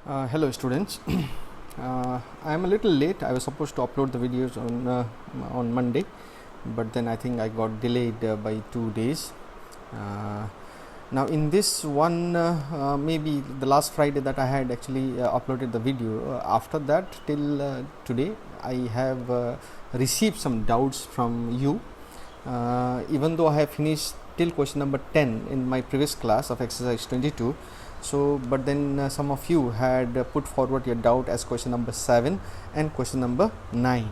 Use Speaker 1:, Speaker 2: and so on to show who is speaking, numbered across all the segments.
Speaker 1: Hello students. I am a little late. I was supposed to upload the videos on Monday, but then I think I got delayed by 2 days. Uh, Now in this one, maybe the last Friday that I had actually uploaded the video. After that, till today, I have received some doubts from you. Even though I have finished till question number 10 in my previous class of exercise 22. So but then some of you had put forward your doubt as question number 7 and question number 9.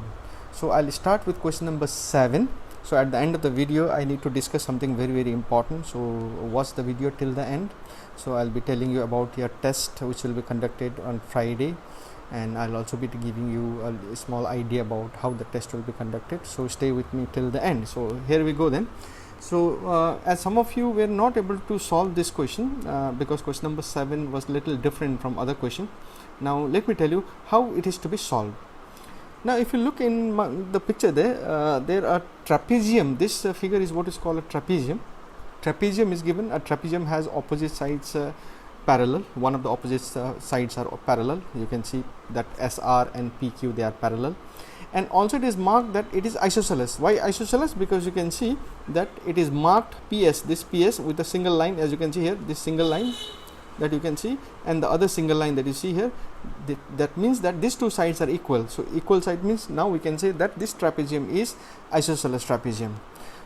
Speaker 1: So I'll start with question number 7. So at the end of the video I need to discuss something very important, so watch the video till the end. So I'll be telling you about your test which will be conducted on Friday, and I'll also be giving you a small idea about how the test will be conducted. So stay with me till the end. So here we go then. So as some of you were not able to solve this question because question number 7 was little different from other question. Now let me tell you how it is to be solved. Now if you look in the picture there, there are trapezium. This figure is what is called a trapezium. Trapezium is given. A trapezium has opposite sides parallel. One of the opposite sides are parallel. You can see that SR and PQ, they are parallel. And also it is marked that it is isosceles. Why isosceles? Because you can see that it is marked PS, this PS with a single line, as you can see here, this single line that you can see, and the other single line that you see here. That means that these two sides are equal. So equal side means now we can say that this trapezium is isosceles trapezium.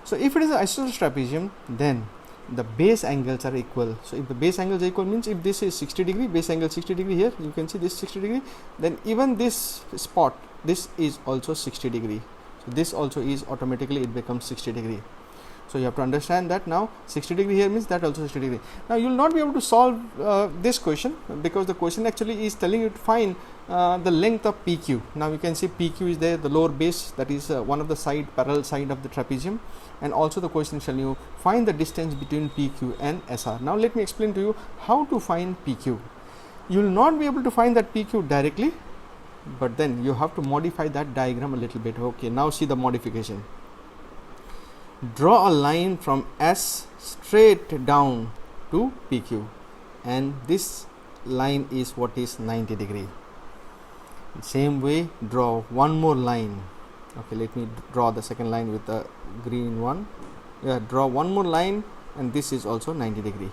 Speaker 1: So if it is an isosceles trapezium, then the base angles are equal. So if the base angles are equal means if this is 60 degree, base angle 60 degree here, you can see this 60 degree, then even this spot, this is also 60 degree. So this also is automatically, it becomes 60 degree. So you have to understand that now 60 degree here means that also 60 degree. Now you will not be able to solve this question because the question actually is telling you to find the length of PQ. Now you can see PQ is there, the lower base, that is one of the parallel side of the trapezium, and also the question shall you find the distance between PQ and SR. Now let me explain to you how to find PQ. You will not be able to find that PQ directly, but then you have to modify that diagram a little bit. Okay, now see the modification. Draw a line from S straight down to PQ, and this line is what is 90 degree. Same way, draw one more line. Okay, let me draw the second line with the green one. Yeah, draw one more line, and this is also 90 degree.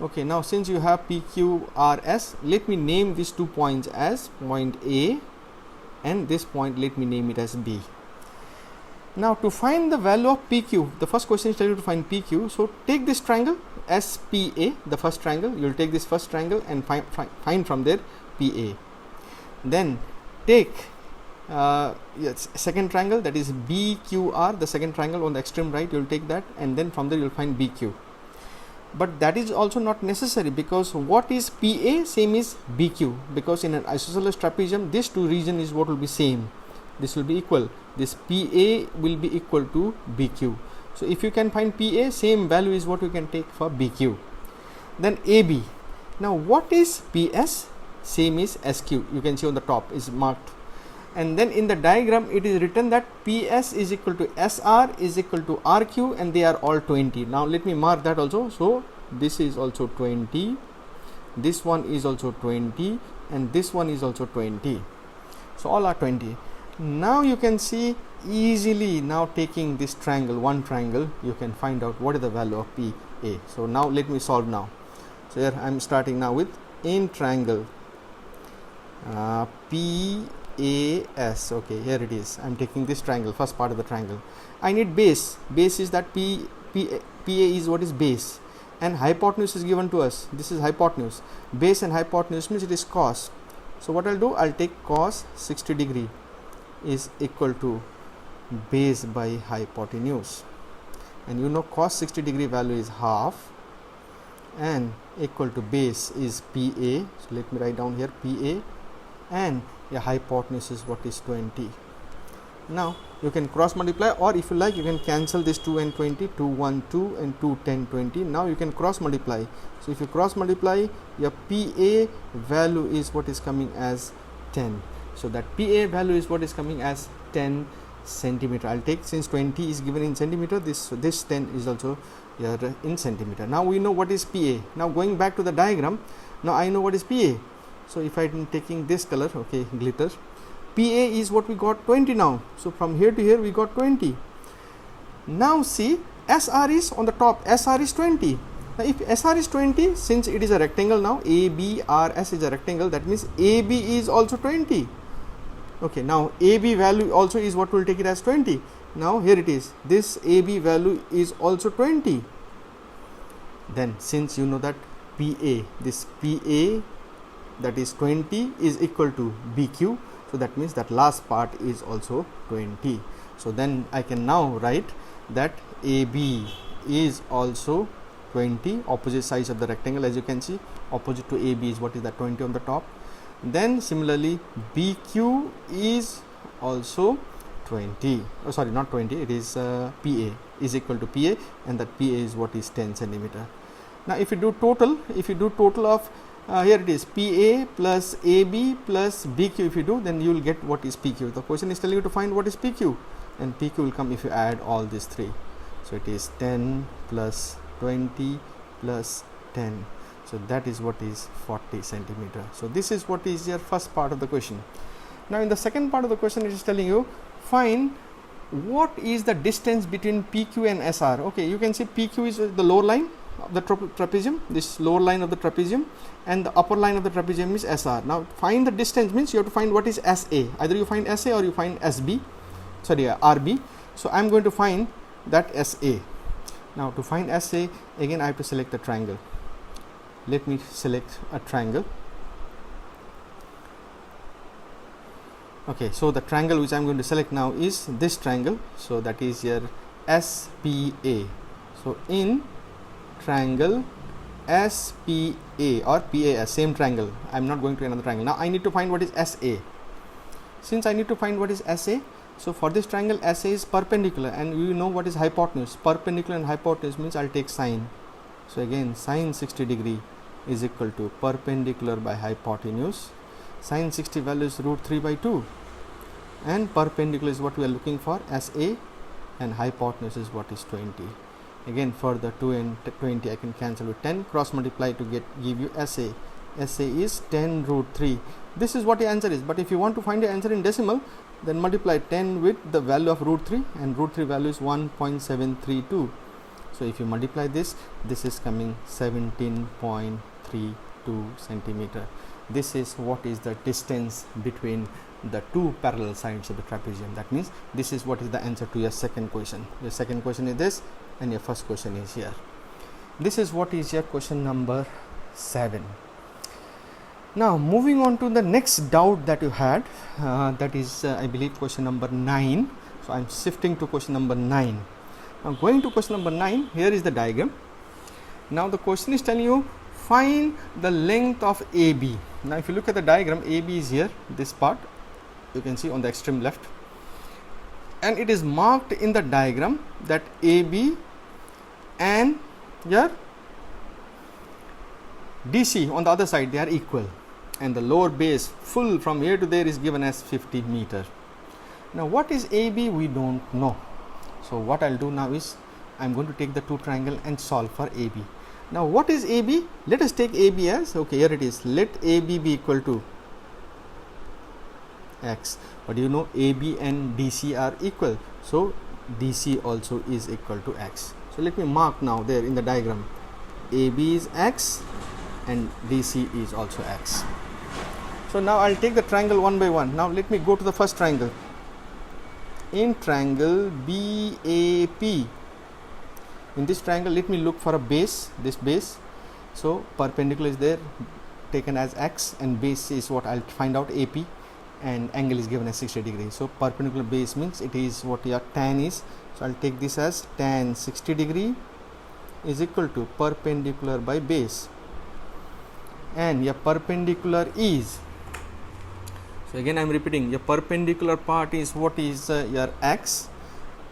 Speaker 1: Okay, now since you have PQRS, let me name these 2 points as point A, and this point let me name it as B. Now to find the value of PQ, the first question is telling you to find PQ. So take this triangle SPA, the first triangle. You will take this first triangle and find from there PA. Then take second triangle, that is BQR, the second triangle on the extreme right. You will take that, and then from there you will find BQ. But that is also not necessary, because what is PA same is BQ, because in an isosceles trapezium this two region is what will be same. This will be equal. This PA will be equal to BQ. So if you can find PA, same value is what you can take for BQ. Then AB. Now what is PS? Same is SQ. You can see on the top is marked. And then in the diagram it is written that PS is equal to SR is equal to RQ, and they are all 20. Now let me mark that also. So this is also 20. This one is also 20, and this one is also 20. So all are 20. Now you can see easily, now taking this triangle, one triangle, you can find out what is the value of PA. So now let me solve now. So here I am starting now with in triangle PAS. Okay, here it is. I am taking this triangle, first part of the triangle. I need base. Base is that PA is what is base, and hypotenuse is given to us. This is hypotenuse. Base and hypotenuse means it is cos. So what I'll do, I'll take cos 60 degree is equal to base by hypotenuse, and you know cos 60 degree value is half, and equal to base is PA. So let me write down here PA, and your hypotenuse is what is 20. Now you can cross multiply, or if you like you can cancel this 2 and 20, 2 1 2 and 2 10 20. Now you can cross multiply. So if you cross multiply, your PA value is what is coming as 10. So that PA value is what is coming as 10 centimeter. I'll take, since 20 is given in centimeter, this 10 is also here in centimeter. Now we know what is PA. Now going back to the diagram, now I know what is PA. So if I'm taking this color, okay, glitter, PA is what we got 20 now. So from here to here we got 20. Now see, SR is on the top, SR is 20. Now if SR is 20, since it is a rectangle now, ABRS is a rectangle, that means AB is also 20. Okay, now AB value also is what we'll take it as 20. Now here it is, this AB value is also 20. Then since you know that PA, this PA that is 20 is equal to BQ, so that means that last part is also 20. So then I can now write that AB is also 20, opposite sides of the rectangle, as you can see, opposite to AB is what is that 20 on the top. Then similarly BQ is also 20, oh sorry, not 20, it is PA is equal to PA, and that PA is what is 10 centimeter. Now if you do total, of here it is PA plus AB plus BQ, if you do, then you will get what is PQ. The question is telling you to find what is PQ, and PQ will come if you add all these three. So it is 10 plus 20 plus 10. So that is what is 40 centimeter. So this is what is your first part of the question. Now in the second part of the question, it is telling you find what is the distance between PQ and SR. Okay, you can see PQ is the lower line of the trapezium, this lower line of the trapezium, and the upper line of the trapezium is SR. Now find the distance means you have to find what is SA. Either you find SA or you find SB, sorry, RB. So I am going to find that SA. Now to find SA, again I have to select a triangle. Let me select a triangle. Okay, so the triangle which I am going to select now is this triangle. So that is your SPA. So in triangle SPA or PAS, same triangle, I am not going to another triangle. Now I need to find what is SA. Since I need to find what is SA, so for this triangle SA is perpendicular, and you know what is hypotenuse. Perpendicular and hypotenuse means I'll take sine. So again sine 60 degree is equal to perpendicular by hypotenuse. Sine 60 value is root 3 by 2, and perpendicular is what we are looking for, SA, and hypotenuse is what is 20. Again for the 2 and 20 I can cancel with 10, cross multiply to give you SA. SA is 10 root 3. This is what the answer is, but if you want to find the answer in decimal, then multiply 10 with the value of root 3, and root 3 value is 1.732. So if you multiply this is coming 17.32 centimeter. This is what is the distance between the two parallel sides of the trapezium. That means this is what is the answer to your second question. Your second question is this, and your first question is here. This is what is your question number 7. Now moving on to the next doubt that you had, that is I believe question number 9. So I am shifting to question number 9. Now going to question number 9, here is the diagram. Now the question is telling you find the length of AB. Now if you look at the diagram, AB is here, this part you can see on the extreme left, and it is marked in the diagram that AB and your DC on the other side, they are equal, and the lower base full from here to there is given as 50 meter. Now what is AB? We don't know. So what I'll do now is I'm going to take the two triangle and solve for AB. Now what is AB? Let us take AB as, okay, here it is, let AB be equal to X, but you know AB and DC are equal, so DC also is equal to X. So let me mark now there in the diagram, AB is X and DC is also X. So now I'll take the triangle one by one. Now let me go to the first triangle. In triangle BAP, in this triangle let me look for a base, this base. So perpendicular is there taken as X, and base is what I'll find out, AP, and angle is given as 60 degrees. So perpendicular base means it is what your tan is. So I'll take this as tan 60 degree is equal to perpendicular by base, and your perpendicular is, so again I am repeating, your perpendicular part is what is your X,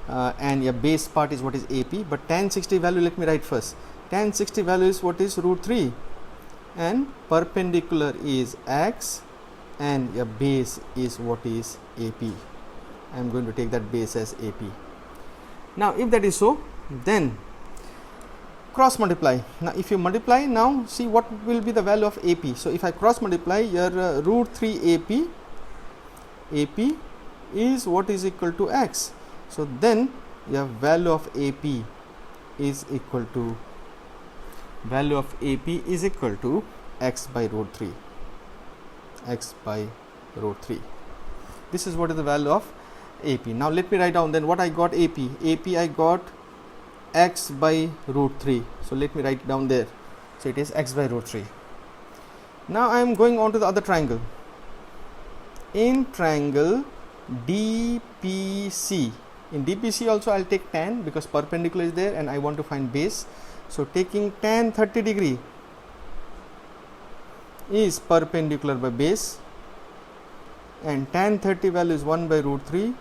Speaker 1: and your base part is what is AP, but tan 60 value let me write first. Tan 60 value is what is root 3, and perpendicular is X, and your base is what is AP. I am going to take that base as AP. Now if that is so, then cross multiply. Now if you multiply, now see what will be the value of AP. So if I cross multiply your root 3 AP is what is equal to x. So then your value of AP is equal to x by root 3. X by root 3. This is what is the value of AP. Now let me write down then what I got AP. AP I got x by root 3. So let me write it down there. So it is x by root 3. Now I am going on to the other triangle. In triangle DPC. In DPC also I will take tan because perpendicular is there and I want to find base. So taking tan 30 degree is perpendicular by base, and tan 30 value is 1 by root 3.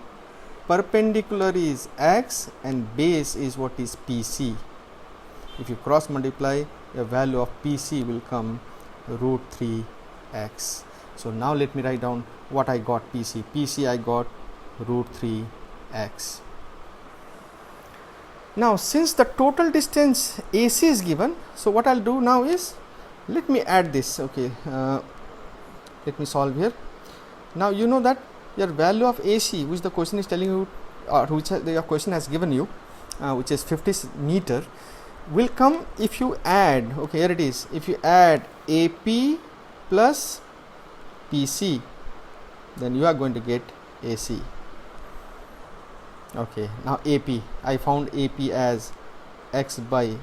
Speaker 1: Perpendicular is x and base is what is PC. If you cross multiply, the value of PC will come root 3x. So now let me write down what I got PC. PC I got root 3x. Now since the total distance AC is given, so what I'll do now is, let me add this. Okay, let me solve here. Now you know that your value of AC, which the question is telling you, or which your question has given you, which is 50 meter, will come if you add, okay, here it is, if you add AP plus PC, then you are going to get AC. Okay, now AP, I found AP as x by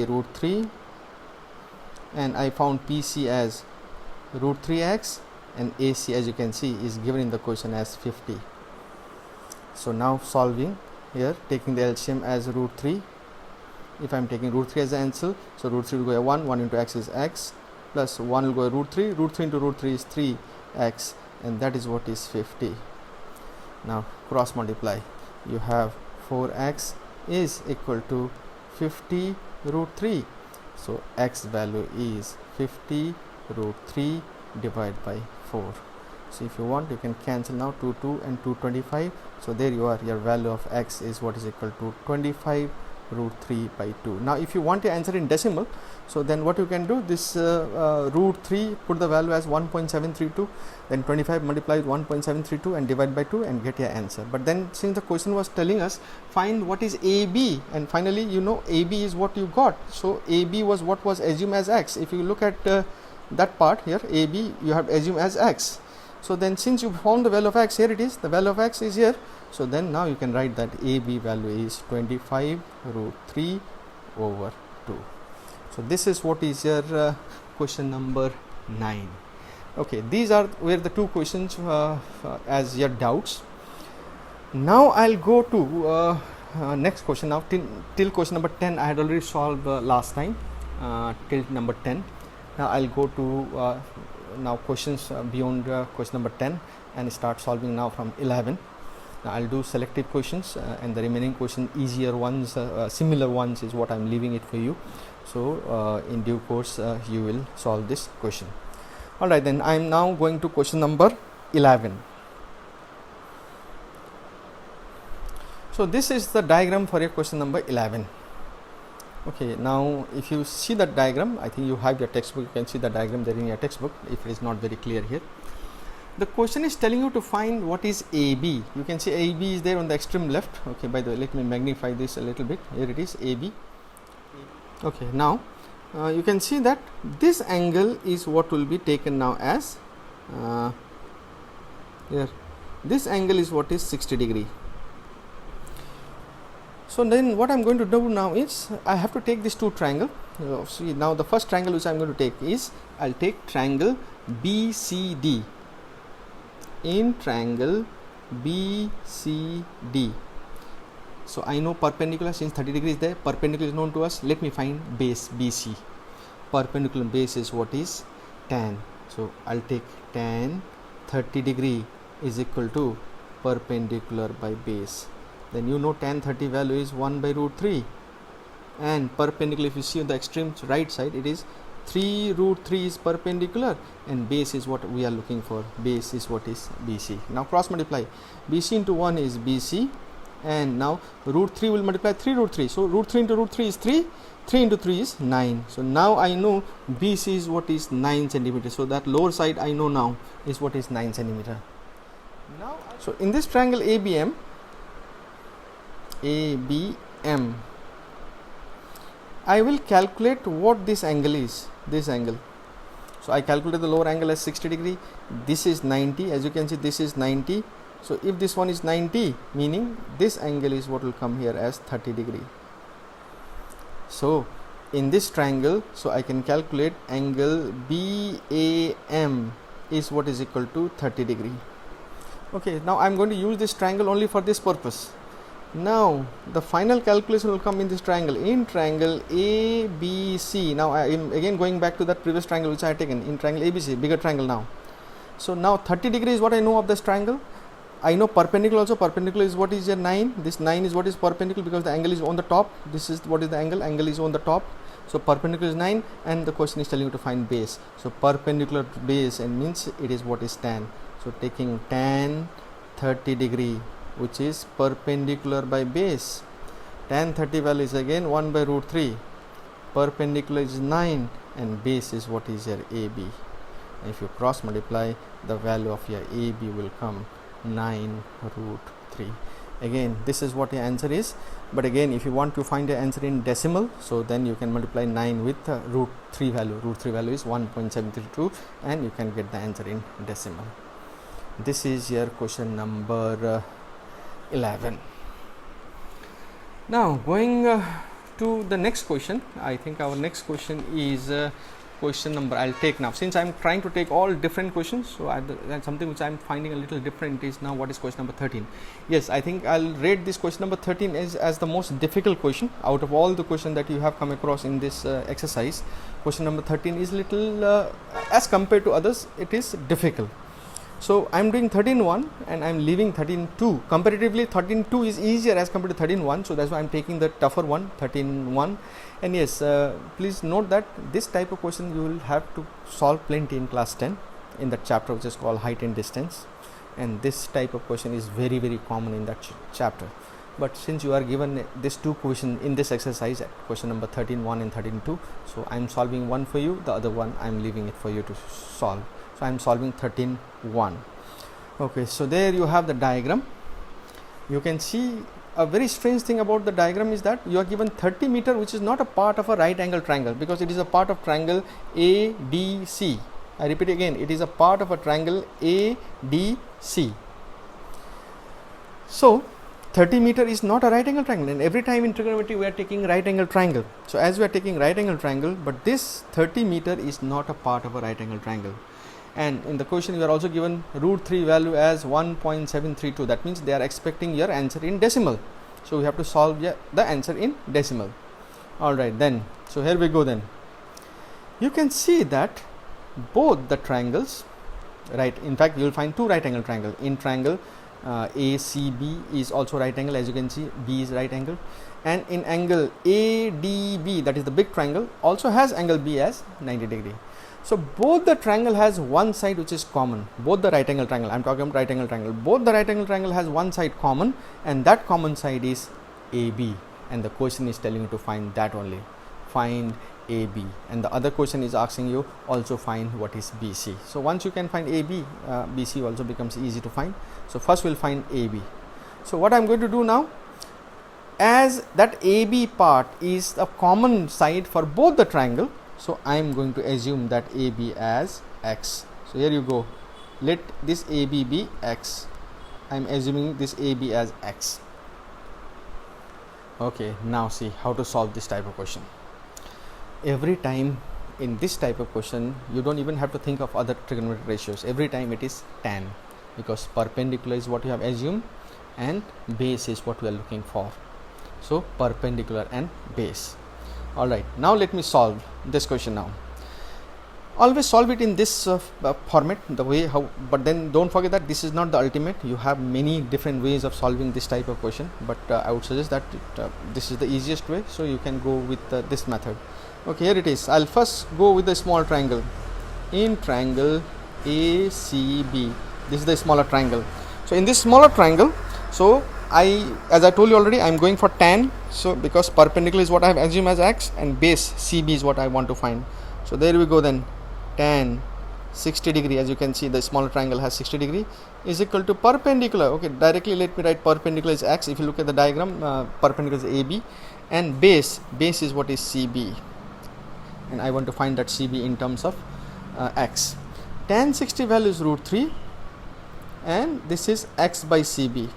Speaker 1: root 3, and I found PC as root 3x, and AC as you can see is given in the question as 50. So now solving here, taking the LCM as root 3. If I am taking root 3 as the answer, so root 3 will go 1 into x is x, plus 1 will go root 3 into root 3 is 3x, and that is what is 50. Now cross multiply, you have 4x is equal to 50 root 3. So x value is 50 root 3 divided by 4. So if you want, you can cancel now 2 and 225. So there you are, your value of x is what is equal to 25 root 3 by 2. Now if you want to answer in decimal, so then what you can do, this root 3, put the value as 1.732, then 25 multiply with 1.732 and divide by 2 and get your answer. But then since the question was telling us find what is AB, and finally you know AB is what you got, so AB was what was assumed as x. If you look at that part here, AB you have assumed as x. So then since you found the value of x, here it is, the value of x is here. So then now you can write that AB value is 25 root 3 over 2. So this is what is your question number 9. Okay, these were the two questions as your doubts. Now I'll go to next question. Now till question number 10 I had already solved last time, till number 10. Now I'll go to now questions beyond question number 10 and start solving now from 11. Now I'll do selective questions and the remaining question, easier ones, similar ones is what I'm leaving it for you. So in due course you will solve this question. Alright, then I'm now going to question number 11. So this is the diagram for your question number 11. Okay, now if you see that diagram, I think you have your textbook, you can see the diagram there in your textbook if it is not very clear here. The question is telling you to find what is AB. You can see AB is there on the extreme left. Okay, by the way, let me magnify this a little bit. Here it is, AB. Okay, now you can see that this angle is what will be taken now as here. This angle is what is 60 degree. So then what I'm going to do now is I have to take these two triangles. See, now the first triangle which I'm going to take is, I'll take triangle BCD. In triangle BCD, so I know perpendicular, since 30 degrees there, perpendicular is known to us. Let me find base BC. Perpendicular base is what is tan. So I'll take tan 30 degree is equal to perpendicular by base. Then you know tan 30 value is 1 by root 3, and perpendicular, if you see on the extreme right side, it is 3 root 3 is perpendicular, and base is what we are looking for. Base is what is BC. Now cross multiply. BC into 1 is BC, and now root 3 will multiply 3 root 3. So root 3 into root 3 is 3. 3 into 3 is 9. So now I know BC is what is 9 centimeter. So that lower side I know now is what is 9 centimeter. Now, so in this triangle ABM, I will calculate what this angle is. This angle. So I calculate the lower angle as 60 degree. This is 90. As you can see, this is 90. So if this one is 90, meaning this angle is what will come here as 30 degree. So in this triangle, so I can calculate angle BAM is what is equal to 30 degree. Okay, now I am going to use this triangle only for this purpose. Now the final calculation will come in this triangle, in triangle ABC. Now I am again going back to that previous triangle which I had taken, in triangle ABC, bigger triangle now. So now 30 degree is what I know of this triangle. I know perpendicular also. Perpendicular is what is here 9. This 9 is what is perpendicular because the angle is on the top. This is what is the angle. Angle is on the top. So perpendicular is 9, and the question is telling you to find base. So perpendicular to base, and means it is what is tan. So taking tan 30 degree, which is perpendicular by base. Tan 30 value is again 1 by root 3. Perpendicular is 9, and base is what is here AB. And if you cross multiply, the value of your AB will come 9 root 3. Again, this is what the answer is. But again, if you want to find the answer in decimal, so then you can multiply 9 with root 3 value. Root 3 value is 1.732, and you can get the answer in decimal. This is your question number 11. Now going to the next question. I think our next question is question number, I'll take now, since I'm trying to take all different questions, so that's something which I'm finding a little different is now what is question number 13. Yes, I think I'll rate this question number 13 as the most difficult question out of all the questions that you have come across in this exercise. Question number 13 is little as compared to others, it is difficult. So I'm doing 13.1 and I'm leaving 13.2. Comparatively 13.2 is easier as compared to 13.1, so that's why I'm taking the tougher one, 13.1. And yes, please note that this type of question you will have to solve plenty in class 10 in that chapter which is called height and distance, and this type of question is very common in that chapter. But since you are given these two questions in this exercise, question number 13.1 and 13.2, so I'm solving one for you, the other one I'm leaving it for you to solve. So I'm solving 13.1. Okay, so there you have the diagram. You can see a very strange thing about the diagram is that you are given 30 meter, which is not a part of a right angle triangle, because it is a part of triangle ADC. I repeat again, it is a part of a triangle ADC. So 30 meter is not a right angle triangle, and every time in trigonometry we are taking right angle triangle. So as we are taking right angle triangle, but this 30 meter is not a part of a right angle triangle. And in the question you are also given root 3 value as 1.732. that means they are expecting your answer in decimal, so we have to solve the answer in decimal. Alright then, so here we go then. You can see that both the triangles, right, in fact you will find two right angle triangle. In triangle ACB is also right angle, as you can see B is right angle, and in angle ADB, that is the big triangle, also has angle B as 90 degree. So both the triangle has one side which is common. Both the right angle triangle, I am talking about right angle triangle, both the right angle triangle has one side common, and that common side is AB, and the question is telling you to find that only. Find AB, and the other question is asking you also find what is BC. So once you can find AB, BC also becomes easy to find. So first we'll find AB. So what I'm going to do now, as that AB part is a common side for both the triangle, so I am going to assume that AB as X. So here you go, let this AB be X. I am assuming this AB as X. Okay, now see how to solve this type of question. Every time in this type of question, you don't even have to think of other trigonometric ratios. Every time it is tan, because perpendicular is what you have assumed and base is what we are looking for. So perpendicular and base. Alright, now let me solve this question now. Always solve it in this format, the way how, but then don't forget that this is not the ultimate. You have many different ways of solving this type of question, but I would suggest that this is the easiest way, so you can go with this method. Okay, here it is. I'll first go with the small triangle. In triangle ACB, this is the smaller triangle. So in this smaller triangle, so as I told you already, I'm going for tan. So because perpendicular is what I have assumed as x, and base CB is what I want to find. So there we go then. Tan 60 degree, as you can see the smaller triangle has 60 degree, is equal to perpendicular. Okay, directly let me write perpendicular is x. If you look at the diagram, perpendicular is AB, and base is what is CB, and I want to find that CB in terms of x. Tan 60 value is √3, and this is x by CB.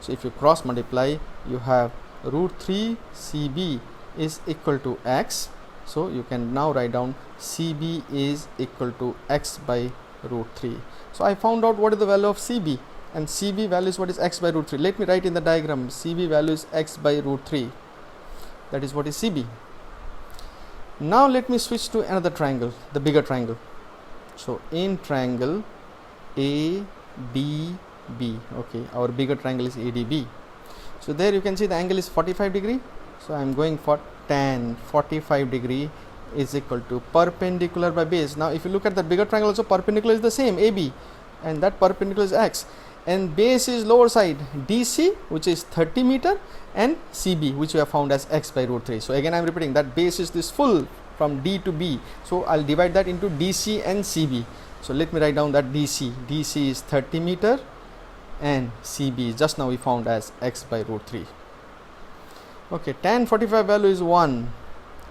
Speaker 1: So if you cross multiply, you have √3 CB is equal to x. So you can now write down CB is equal to x by √3. So I found out what is the value of CB, and CB value is what is x by √3. Let me write in the diagram. CB value is x by √3. That is what is CB. Now let me switch to another triangle, the bigger triangle. So in triangle ADB, okay, our bigger triangle is ADB. So there you can see the angle is 45 degree. So I am going for tan 45 degree is equal to perpendicular by base. Now if you look at the bigger triangle, also perpendicular is the same, AB, and that perpendicular is x, and base is lower side DC, which is 30 meter, and CB, which we have found as x by √3. So again I am repeating that base is this full from D to B, so I'll divide that into DC and CB. So let me write down that DC is 30 meter, and CB just now we found as x by √3. Okay, tan 45 value is 1,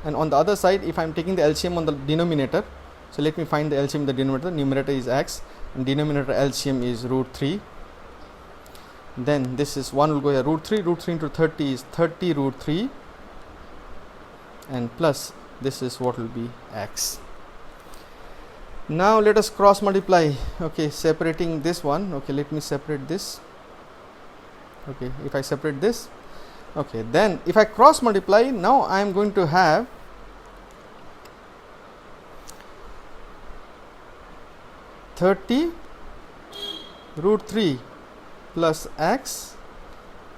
Speaker 1: and on the other side, if I am taking the LCM on the denominator, so let me find the LCM in the denominator. Numerator is x, and denominator LCM is √3. Then this is 1 will go here, √3 into 30 is 30 √3, and plus this is what will be x. Now let us cross multiply. Okay, separating this one. Okay, let me separate this. Okay, if I separate this, okay, then if I cross multiply, now I am going to have (30 √3 plus x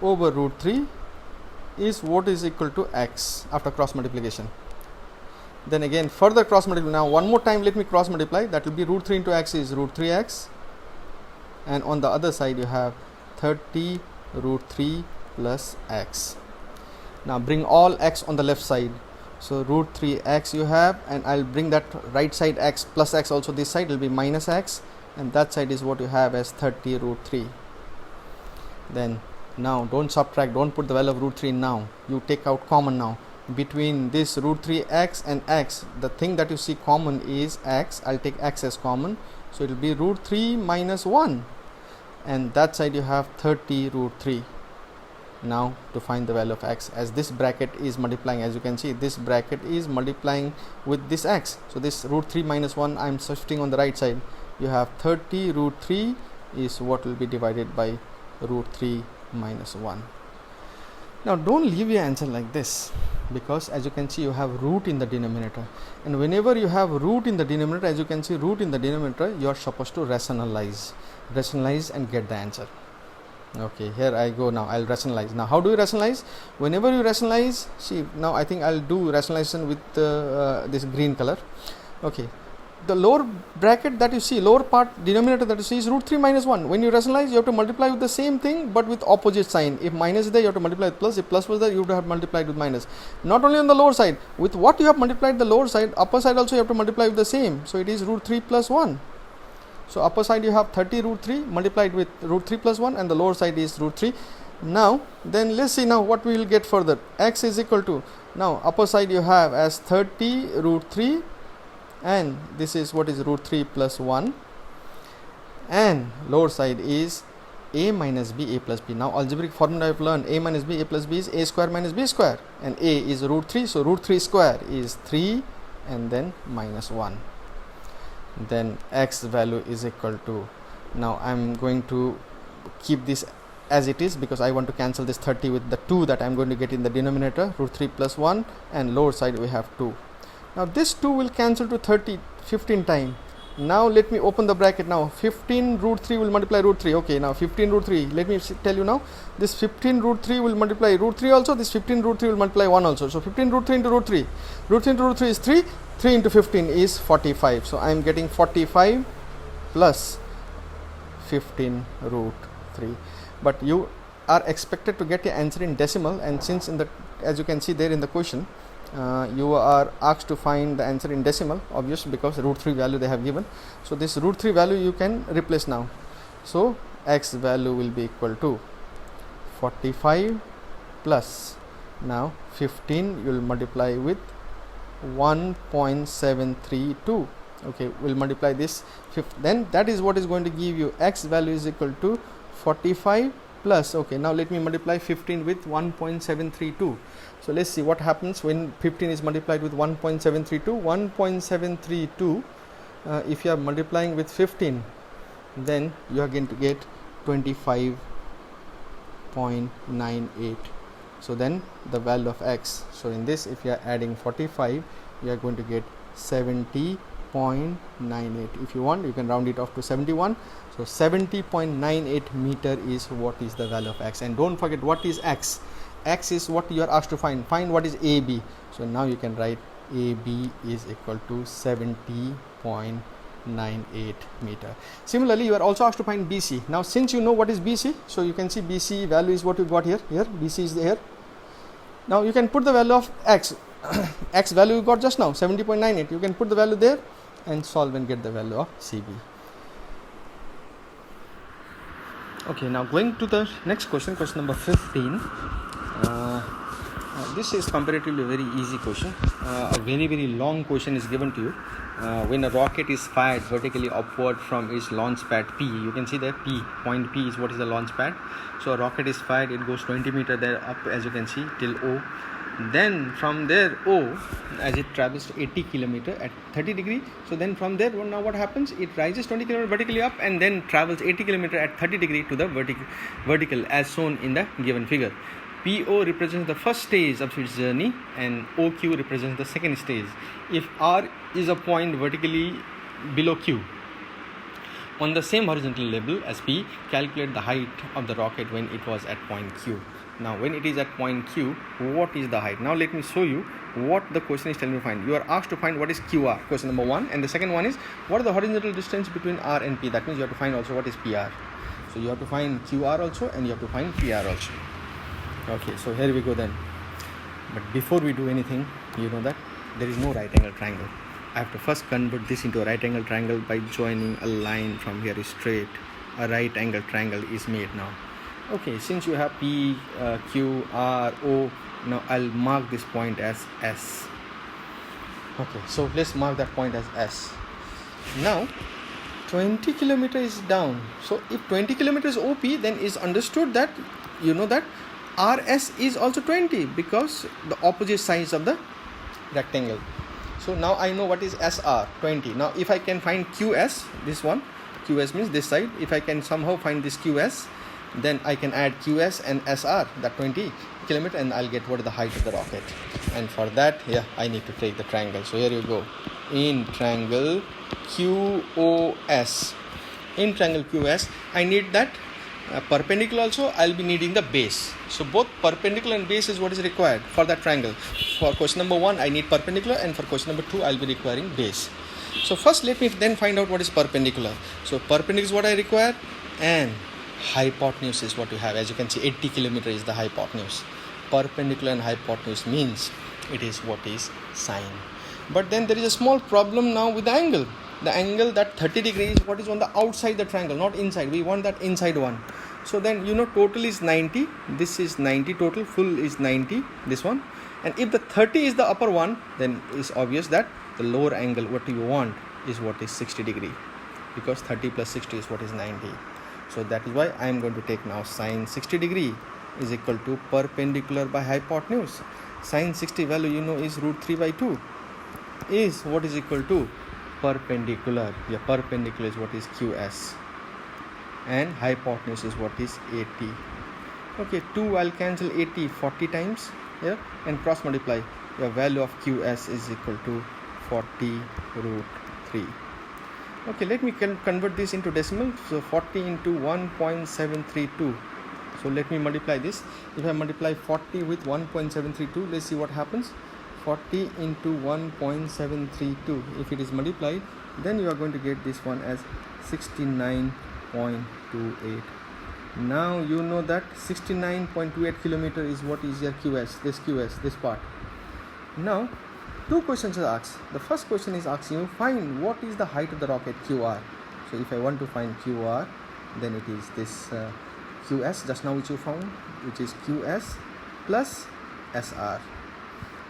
Speaker 1: over √3 is what is equal to x after cross multiplication. Then again further cross multiply. Now one more time let me cross multiply. That will be √3 into x is √3x, and on the other side you have 30 √3 plus x. Now bring all x on the left side. So √3x you have, and I'll bring that right side x plus x also this side will be minus x, and that side is what you have as 30 √3. Then now don't subtract, don't put the value of √3 now, you take out common now. Between this √3x and x, the thing that you see common is x. I'll take x as common, so it will be √3 minus 1, and that side you have 30 √3. Now to find the value of x, as this bracket is multiplying, as you can see this bracket is multiplying with this x, so this √3 minus 1 I am shifting on the right side. You have 30 √3 is what will be divided by √3 minus 1. Now don't leave your answer like this, because as you can see you have root in the denominator, and whenever you have root in the denominator, as you can see root in the denominator, you are supposed to rationalize and get the answer. Okay, here I go. Now I'll rationalize. Now how do you rationalize? Whenever you rationalize, see, now I think I'll do rationalization with this green color. Okay, the lower bracket that you see, lower part denominator that you see is √3 minus 1. When you rationalize, you have to multiply with the same thing but with opposite sign. If minus is there, you have to multiply with plus. If plus was there, you would have multiplied with minus. Not only on the lower side, with what you have multiplied the lower side, upper side also you have to multiply with the same. So it is √3 plus 1. So upper side you have 30 √3 multiplied with √3 plus 1, and the lower side is √3. Now then let's see now what we will get further. X is equal to, now upper side you have as 30 √3, and this is what is √3 plus 1, and lower side is a minus b, a plus b. Now algebraic formula I have learned, a minus b, a plus b is a square minus b square, and a is √3, so √3 square is 3 and then minus 1. Then x value is equal to, now I am going to keep this as it is because I want to cancel this 30 with the 2 that I am going to get in the denominator, √3 plus 1, and lower side we have 2. Now this 2 will cancel to 15 times. Now let me open the bracket. Now 15 root 3 will multiply root 3. Okay, now 15 root 3, let me tell you now, this 15 root 3 will multiply root 3 also, this 15 root 3 will multiply 1 also. So 15 root 3 into root 3, root 3 into root 3 is 3, 3 into 15 is 45. So I am getting 45 plus 15 root 3. But you are expected to get your answer in decimal, and since in the, as you can see there in the question, you are asked to find the answer in decimal, obvious, because root 3 value they have given. So this root 3 value you can replace now. So x value will be equal to 45 plus, now 15 you will multiply with 1.732. okay, we'll multiply this then that is what is going to give you x value is equal to 45 plus, okay, now let me multiply 15 with 1.732. so let's see what happens when 15 is multiplied with 1.732. 1.732 if you are multiplying with 15, then you are going to get 25.98. so then the value of x, so in this if you are adding 45, you are going to get 70.98. if you want, you can round it off to 71. so 70.98 meter is what is the value of x. And don't forget, what is x? X is what you are asked to find what is AB. so now you can write AB is equal to 70.98 meter. Similarly, you are also asked to find BC. Now since you know what is BC, so you can see BC value is what you got here. BC is there. Now you can put the value of x x value you got just now, 70.98. you can put the value there and solve and get the value of CB. Okay, now going to the next question, question number 15. This is comparatively a very easy question. A very long question is given to you. When a rocket is fired vertically upward from its launch pad P, you can see there point P is what is the launch pad. So a rocket is fired, it goes 20 meter there up, as you can see, till O. Then from there O, as it travels to 80 kilometer at 30 degree, so then from there, now what happens, it rises 20 kilometer vertically up and then travels 80 kilometer at 30 degree to the vertical as shown in the given figure. PO represents the first stage of its journey and OQ represents the second stage. If R is a point vertically below Q on the same horizontal level as P, calculate the height of the rocket when it was at point Q. Now when it is at point Q, what is the height? Now let me show you what the question is telling you to find. You are asked to find what is QR, question number 1, and the second one is what is the horizontal distance between R and P. That means you have to find also what is PR. So you have to find QR also and you have to find PR also. Okay, so here we go then. But before we do anything, you know that there is no right angle triangle. I have to first convert this into a right angle triangle by joining a line from here straight. A right angle triangle is made now. Okay, since you have P, Q, R, O, now I'll mark this point as S. Okay, so let's mark that point as S. Now 20 kilometer is down. So if 20 kilometer is OP, then is understood that you know that RS is also 20 because the opposite sides of the rectangle. So now I know what is SR, 20. Now if I can find QS, this one, QS means this side. If I can somehow find this QS, then I can add QS and SR, that 20 kilometer, and I'll get what is the height of the rocket. And for that, I need to take the triangle. So here you go. In triangle QOS, in triangle QS, I need that perpendicular also. I'll be needing the base. So both perpendicular and base is what is required for that triangle. For question number 1, I need perpendicular, and for question number 2, I'll be requiring base. So first let me then find out what is perpendicular. So perpendicular is what I require, and hypotenuse is what you have. As you can see, 80 kilometer is the hypotenuse. Perpendicular and hypotenuse means it is what is sine. But then there is a small problem now with the angle. The angle, that 30 degrees, what is on the outside the triangle, not inside. We want that inside one. So then total is 90. This is 90 total, full is 90, this one. And if the 30 is the upper one, then it's obvious that the lower angle what you want is what is 60 degree, because 30 plus 60 is what is 90. So that is why I am going to take now sine 60 degree is equal to perpendicular by hypotenuse. Sine 60 value is root 3 by 2 is what is equal to perpendicular. Perpendicular is what is QS, and hypotenuse is what is 80. Okay, 2 I'll cancel 80 40 times here and cross multiply. Your value of QS is equal to 40 root 3. Okay, let me convert this into decimal. So 40 into 1.732. So let me multiply this. If I multiply 40 with 1.732, let's see what happens. 40 into 1.732. If it is multiplied, then you are going to get this one as 69.28. Now you know that 69.28 kilometer is what is your QS, this part. Now, two questions are asked. The first question is asking you, find what is the height of the rocket QR. So if I want to find QR, then it is this QS just now which you found, which is QS plus SR.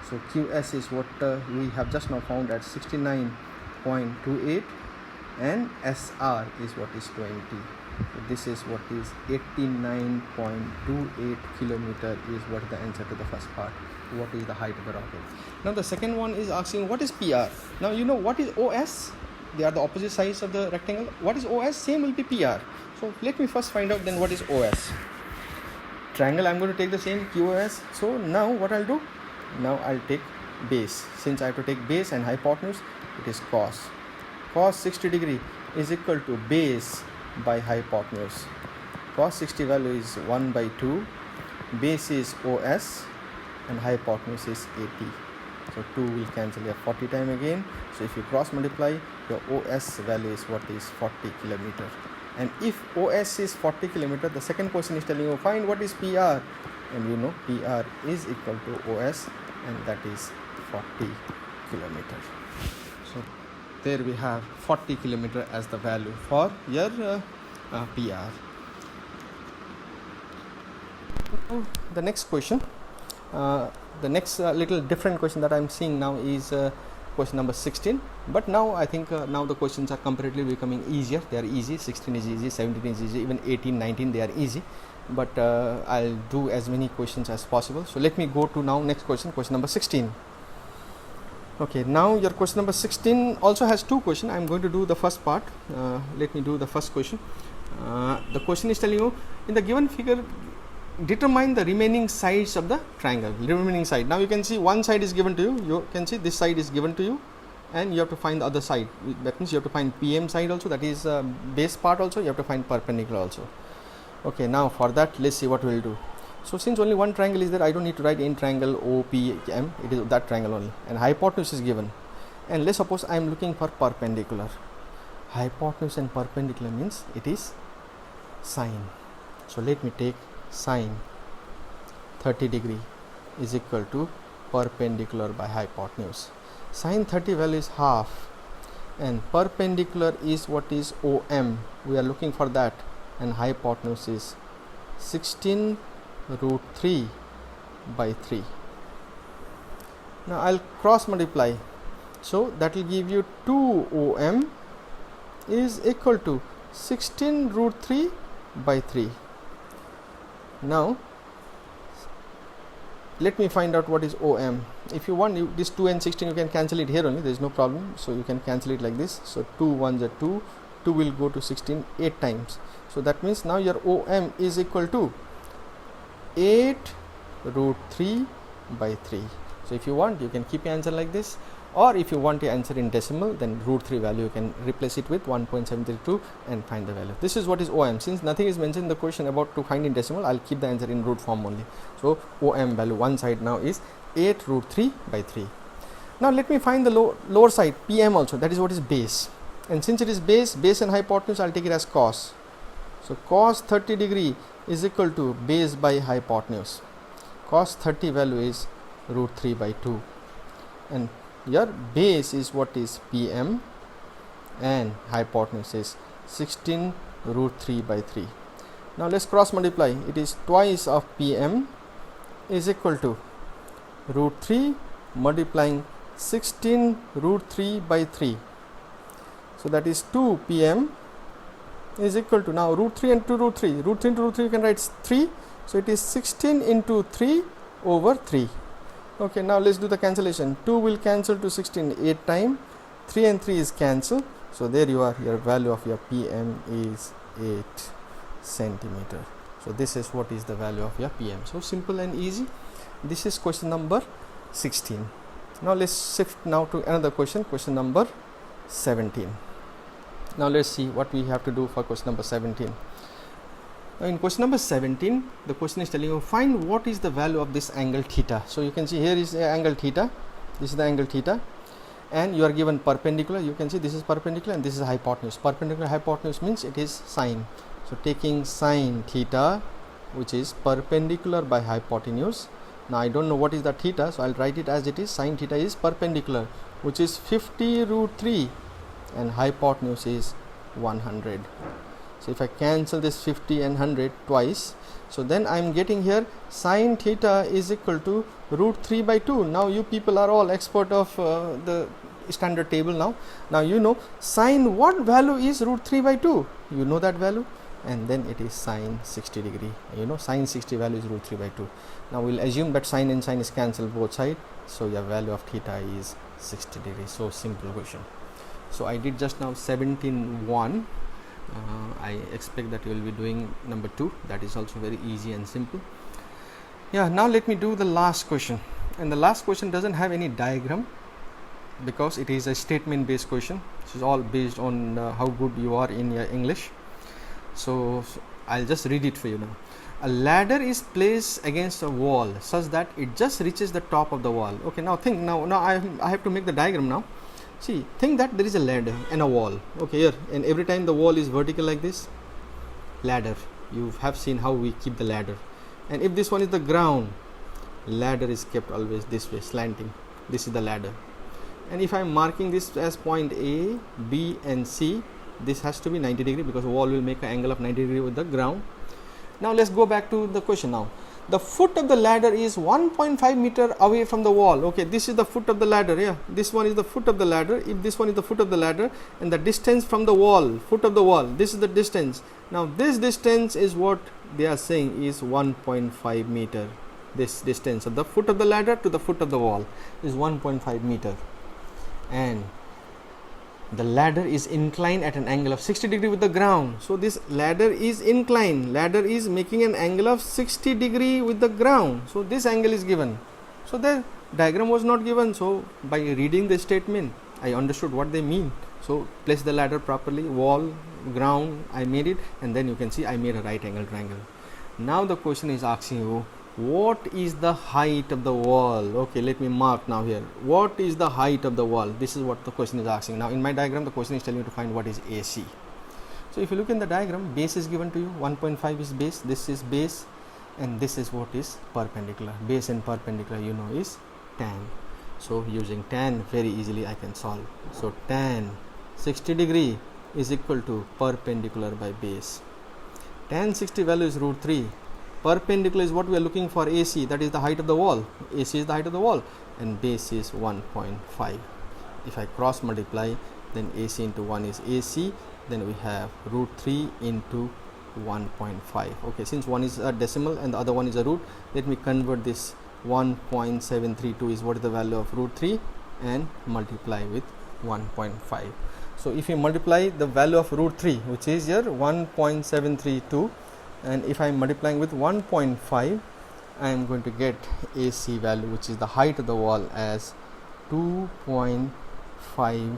Speaker 1: So QS is what we have just now found at 69.28 and SR is what is 20. So this is what is 89.28 kilometer is what the answer to the first part. What is the height of the rocket? Now the second one is asking what is PR. Now you know what is OS. They are the opposite sides of the rectangle. What is OS? Same will be PR. So let me first find out then what is OS. Triangle, I'm going to take the same QOS. So now what I'll do? Now I'll take base. Since I have to take base and hypotenuse, it is cos. Cos 60 degree is equal to base by hypotenuse. Cos 60 value is 1 by 2. Base is OS and hypotenuse is 80. So 2 will cancel here 40 time again. So if you cross multiply, your OS value is what is 40 kilometer. And if OS is 40 kilometer, the second question is telling you find what is PR. And you know PR is equal to OS and that is 40 kilometer. So there we have 40 kilometer as the value for your PR. The next question, the next little different question that I'm seeing now is question number 16. But now I think now the questions are comparatively becoming easier. They are easy. 16 is easy, 17 is easy, even 18, 19 they are easy. But I'll do as many questions as possible. So let me go to now next question, question number 16. Okay, now your question number 16 also has two questions. I'm going to do the first part. Let me do the first question. The question is telling you, in the given figure, determine the remaining sides of the triangle. Remaining side. Now you can see one side is given to you. You can see this side is given to you, and you have to find the other side. That means you have to find PM side also. That is base part also. You have to find perpendicular also. Okay, now for that, let's see what we'll do. So since only one triangle is there, I don't need to write in triangle OPM. It is that triangle only, and hypotenuse is given. And let's suppose I am looking for perpendicular. Hypotenuse and perpendicular means it is sine. So let me take sine 30 degree is equal to perpendicular by hypotenuse. Sine 30 value is half, and perpendicular is what is OM. We are looking for that, and hypotenuse is 16 root 3 by 3. Now I'll cross multiply. So that will give you 2 OM is equal to 16 root 3 by 3. Now let me find out what is OM. If you want, this 2 and 16 you can cancel it here only, there is no problem. So you can cancel it like this. So 2 ones are 2, 2 will go to 16 8 times. So that means now your OM is equal to 8 root 3 by 3. So if you want, you can keep your answer like this, or if you want your answer in decimal, then root 3 value you can replace it with 1.732 and find the value. This is what is OM. Since nothing is mentioned in the question about to find in decimal, I'll keep the answer in root form only. So OM value one side now is 8 root 3 by 3. Now let me find the lower side PM also, that is what is base. And since it is base and hypotenuse, I'll take it as cos. So cos 30 degree is equal to base by hypotenuse. Cos 30 value is root 3 by 2, and your base is what is PM and hypotenuse is 16 root 3 by 3. Now let's cross multiply. It is twice of PM is equal to root 3 multiplying 16 root 3 by 3. So that is 2 PM is equal to, now root 3 and 2 root 3. Root 3 into root 3 you can write 3. So it is 16 into 3 over 3. Okay, now let's do the cancellation. 2 will cancel to 16 8 times. 3 and 3 is cancelled. So there you are, your value of your PM is 8 centimeter. So this is what is the value of your PM. So simple and easy. This is question number 16. Now let's shift now to another question, question number 17. Now let's see what we have to do for question number 17. Now in question number 17, the question is telling you find what is the value of this angle theta. So you can see here is the angle theta, this is the angle theta, and you are given perpendicular. You can see this is perpendicular and this is hypotenuse. Perpendicular hypotenuse means it is sine. So taking sine theta, which is perpendicular by hypotenuse. Now I don't know what is the theta, so I'll write it as it is. Sine theta is perpendicular, which is 50 root 3, and hypotenuse is 100. So if I cancel this 50 and 100 twice, so then I'm getting here sine theta is equal to root 3 by 2. Now you people are all expert of the standard table now. Now you know sine what value is root 3 by 2. You know that value, and then it is sine 60 degree. You know sine 60 value is root 3 by 2. Now we'll assume that sine and sine is cancelled both sides, so your value of theta is 60 degree. So simple question. So I did just now 17.1. I expect that you will be doing number 2. That is also very easy and simple. Yeah, now let me do the last question, and the last question doesn't have any diagram because it is a statement based question. This is all based on how good you are in your English. So I'll just read it for you now. A ladder is placed against a wall such that it just reaches the top of the wall. Okay, now think, now I have to make the diagram now. See, think that there is a ladder and a wall. Okay, here, and every time the wall is vertical like this, ladder, you have seen how we keep the ladder. And if this one is the ground, ladder is kept always this way, slanting. This is the ladder. And if I am marking this as point A, B and C, this has to be 90 degree because wall will make an angle of 90 degree with the ground. Now let's go back to the question now. The foot of the ladder is 1.5 meter away from the wall. Okay, this is the foot of the ladder. Yeah, this one is the foot of the ladder. If this one is the foot of the ladder, and the distance from the wall, foot of the wall, this is the distance. Now this distance is what they are saying is 1.5 meter. This distance of the foot of the ladder to the foot of the wall is 1.5 meter, and the ladder is inclined at an angle of 60 degree with the ground. So this ladder is inclined. Ladder is making an angle of 60 degree with the ground. So this angle is given. So the diagram was not given. So by reading the statement, I understood what they mean. So place the ladder properly, wall, ground, I made it, and then you can see I made a right angle triangle. Now the question is asking you, what is the height of the wall? Okay, let me mark now here. What is the height of the wall? This is what the question is asking. Now in my diagram, the question is telling you to find what is AC. So if you look in the diagram, base is given to you. 1.5 is base, this is base, and this is what is perpendicular. Base and perpendicular, you know, is tan. So using tan, very easily I can solve. So tan 60 degree is equal to perpendicular by base. Tan 60 value is root 3. Perpendicular is what we are looking for, AC, that is the height of the wall. AC is the height of the wall, and base is 1.5. If I cross multiply, then AC into 1 is AC, then we have root 3 into 1.5. Okay, since one is a decimal and the other one is a root, let me convert this. 1.732 is what is the value of root 3, and multiply with 1.5. So if you multiply the value of root 3, which is here 1.732, and if I am multiplying with 1.5, I am going to get AC value, which is the height of the wall, as 2.598.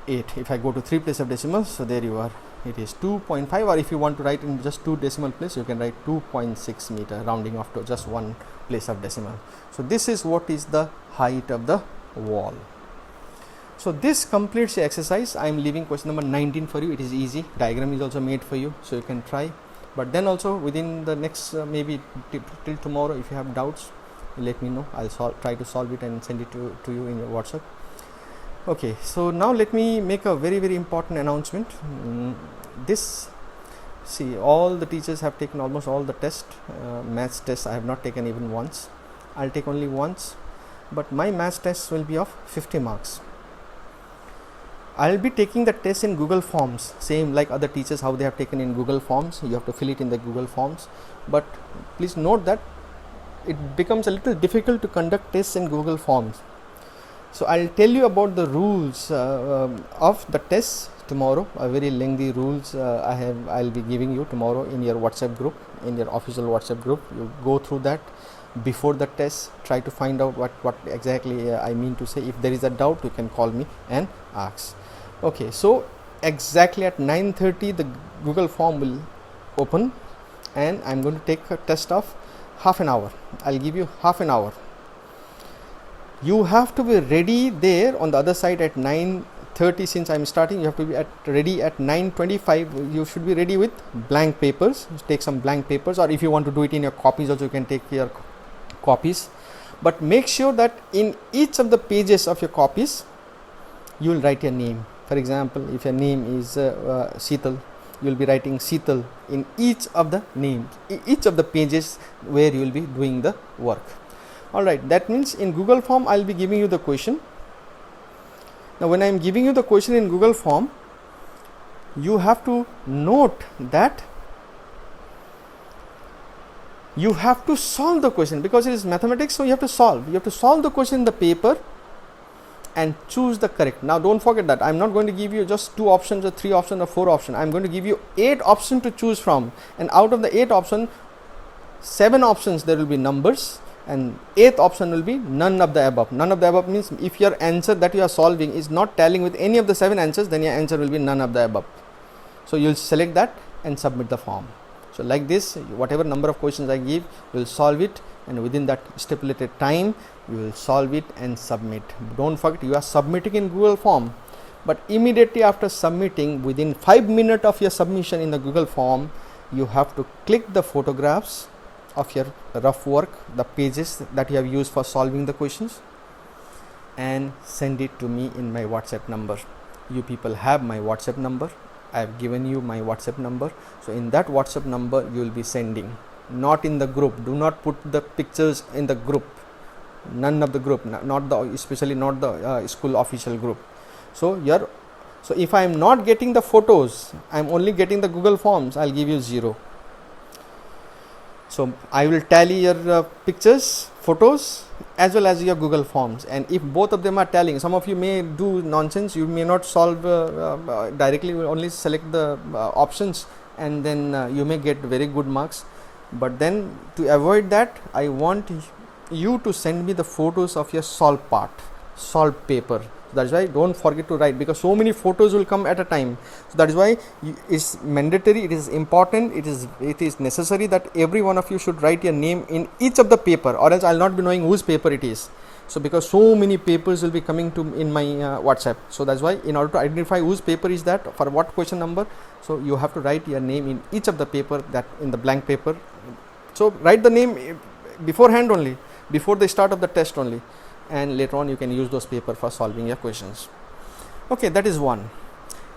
Speaker 1: If I go to 3 place of decimals, so there you are, it is 2.5, or if you want to write in just 2 decimal place, you can write 2.6 meter, rounding off to just 1 place of decimal. So this is what is the height of the wall. So this completes the exercise. I am leaving question number 19 for you. It is easy. Diagram is also made for you, so you can try. But then also within the next maybe till tomorrow, if you have doubts, let me know. I'll try to solve it and send it to you in your WhatsApp. Okay, so now let me make a very, very important announcement. See, all the teachers have taken almost all the tests. Maths tests I have not taken even once. I'll take only once, but my maths tests will be of 50 marks. I'll be taking the test in Google Forms, same like other teachers how they have taken in Google Forms. You have to fill it in the Google Forms, but please note that it becomes a little difficult to conduct tests in Google Forms. So I'll tell you about the rules of the tests tomorrow. A very lengthy rules I'll be giving you tomorrow in your WhatsApp group, in your official WhatsApp group. You go through that before the test, try to find out what exactly I mean to say. If there is a doubt, you can call me and ask. Okay, so exactly at 9:30 the Google form will open, and I'm going to take a test of half an hour. I'll give you half an hour. You have to be ready there on the other side at 9:30. Since I'm starting, you have to be ready at 9:25. You should be ready with blank papers. Take some blank papers, or if you want to do it in your copies also, you can take your copies. But make sure that in each of the pages of your copies, you will write your name. For example, if your name is Seetal, you will be writing Seetal in each of the names, each of the pages where you will be doing the work. Alright, that means in Google form I will be giving you the question. Now when I am giving you the question in Google form, you have to note that you have to solve the question, because it is mathematics, so you have to solve. You have to solve the question in the paper and choose the correct. Now don't forget that I am not going to give you just 2 options or 3 options or 4 options. I am going to give you 8 options to choose from, and out of the 8 options, 7 options there will be numbers, and 8th option will be none of the above. None of the above means if your answer that you are solving is not tallying with any of the 7 answers, then your answer will be none of the above. So you will select that and submit the form. So like this, whatever number of questions I give, you will solve it, and within that stipulated time you will solve it and submit. Don't forget, you are submitting in Google form, but immediately after submitting, within 5 minutes of your submission in the Google form, you have to click the photographs of your rough work, the pages that you have used for solving the questions, and send it to me in my WhatsApp number. You people have my WhatsApp number. I have given you my WhatsApp number. So in that WhatsApp number you will be sending, not in the group. Do not put the pictures in the group. None of the group, not the, especially not the school official group. So if I am not getting the photos, I am only getting the Google forms, I'll give you 0. So I will tally your pictures, photos, as well as your Google forms, and if both of them are tallying, some of you may do nonsense. You may not solve directly, you will only select the options, and then you may get very good marks. But then to avoid that, I want you to send me the photos of your solved part, solved paper. That is why don't forget to write, because so many photos will come at a time. So that is why it's mandatory, it is important, it is necessary that every one of you should write your name in each of the paper, or else I'll not be knowing whose paper it is. So because so many papers will be coming to in my WhatsApp, so that's why in order to identify whose paper is that, for what question number, so you have to write your name in each of the paper, that in the blank paper. So write the name beforehand only, before the start of the test only, and later on you can use those paper for solving your questions. Okay, that is one.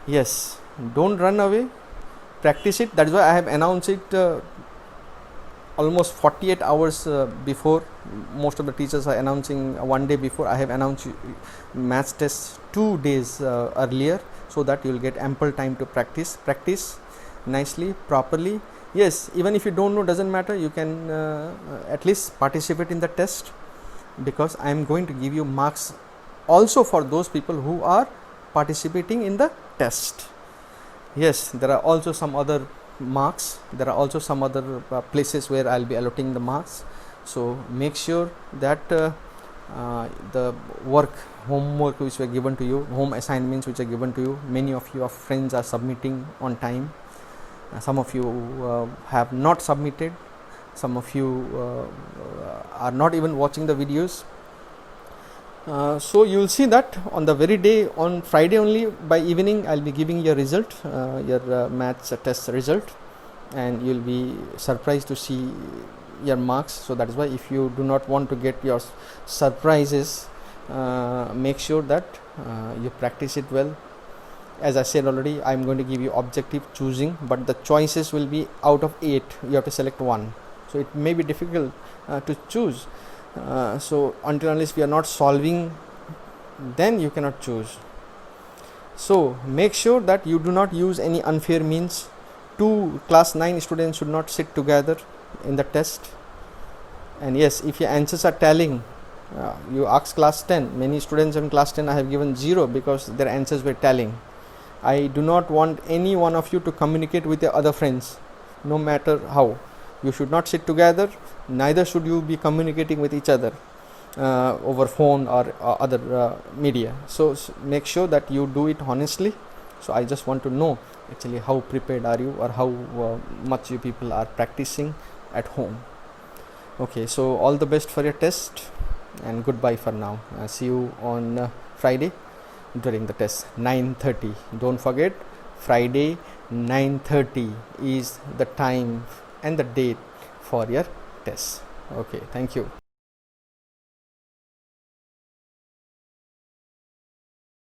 Speaker 1: Yes, don't run away, practice it. That is why I have announced it almost 48 hours before. Most of the teachers are announcing one day before. I have announced maths tests 2 days earlier, so that you will get ample time to practice nicely, properly. Yes, even if you don't know, doesn't matter, you can at least participate in the test, because I am going to give you marks also for those people who are participating in the test. Yes, there are also some other marks, there are also some other places where I will be allotting the marks. So make sure that the homework which were given to you, home assignments which are given to you, many of your friends are submitting on time. Some of you have not submitted. Some of you are not even watching the videos. So you will see that on the very day, on Friday only, by evening I will be giving your result, your maths test result, and you will be surprised to see your marks. So that is why, if you do not want to get your surprises, make sure that you practice it well. As I said already, I am going to give you objective choosing, but the choices will be out of 8. You have to select one. So it may be difficult to choose. So until unless we are not solving, then you cannot choose. So make sure that you do not use any unfair means. 2 class 9 students should not sit together in the test. And yes, if your answers are tallying, you ask class 10. Many students in class 10 I have given 0 because their answers were tallying. I do not want any one of you to communicate with your other friends, no matter how. You should not sit together, neither should you be communicating with each other over phone or other media. So make sure that you do it honestly. So I just want to know actually how prepared are you, or how much you people are practicing at home. Okay, so all the best for your test, and goodbye for now. See you on Friday during the test, 9:30. Don't forget, Friday 9:30 is the time and the date for your test. Okay, thank you.